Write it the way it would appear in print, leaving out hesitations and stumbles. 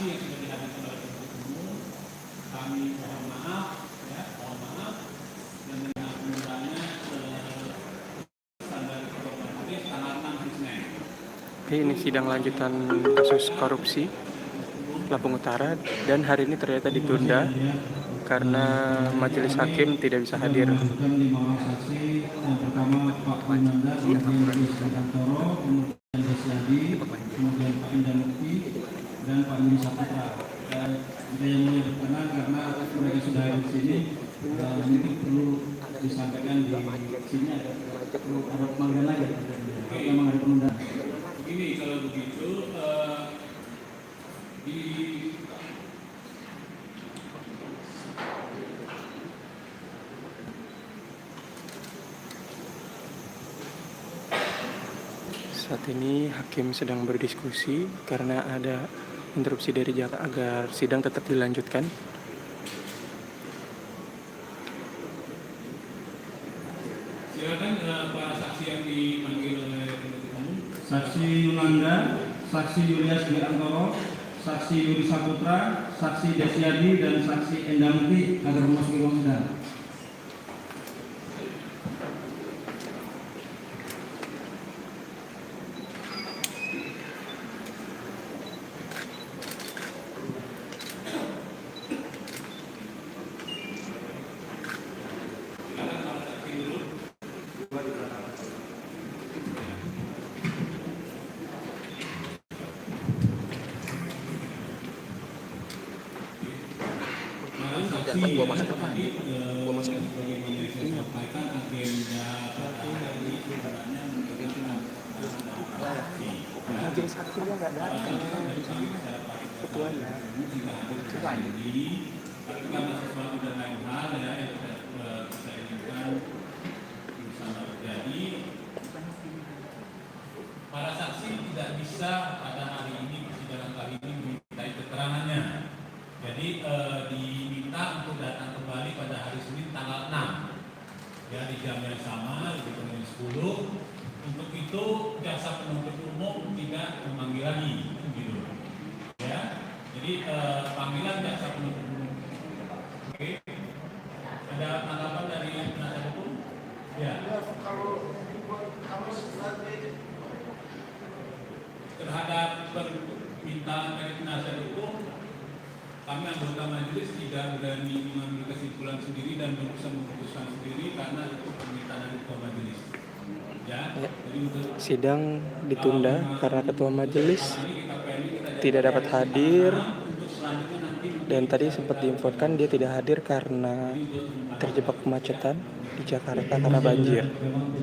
saksi yang sudah dihadirkan oleh penuntut umum, kami mohon maaf, dan penundaannya standar otomatis tanggal 6 hari Senin. Ini sidang lanjutan kasus korupsi Lampung Utara, dan hari ini ternyata ditunda karena majelis hakim tidak bisa hadir. Mengajukan 5 orang saksi. Yang pertama Pak Winanda, kemudian Yusri Antoro, kemudian Desyadi, kemudian Pak Indah Mukti, dan Pak Yudi Saputra. Kita yang mulia berkenan karena mereka sudah di sini, mungkin perlu disampaikan di sini ada pemanggilan lagi. Memang ada penundaan. Begini, kalau begitu Saat ini hakim sedang berdiskusi karena ada interupsi dari jaksa agar sidang tetap dilanjutkan. silakan para saksi yang dipanggil oleh penuntut umum. Saksi Yunanda, saksi Julius G. Antoro, saksi Yudi Saputra, saksi Desyadi, dan saksi Endah Mukti agar memasuki ruang sidang. Gua masuk tadi bagaimana saya sampaikan agenda pada hari ini sebenarnya Majelis hakimnya nggak datang. Ketuanya. Tapi karena sesuatu dan lain hal ya yang saya inginkan bersama terjadi, para saksi tidak bisa pada hari ini persidangan kali ini dimintai keterangannya. Jadi diminta untuk datang kembali pada hari Senin tanggal 6 ya, di jam yang sama di jam 10. Untuk itu jaksa penuntut umum tidak memanggil lagi gitu ya. Jadi panggilan jaksa penuntut umum. Oke. Ada tanggapan dari penasihat hukum? Ya. Terhadap permintaan dari penasihat hukum, kami anggota majelis tidak berani mengambil kesimpulan sendiri dan bisa memutuskan sendiri karena itu permintaan dari ketua majelis. Ya. Jadi Sidang ditunda karena ketua majelis tidak dapat hadir, dan tadi sempat diinfokan dia tidak hadir karena terjebak kemacetan di Jakarta karena banjir.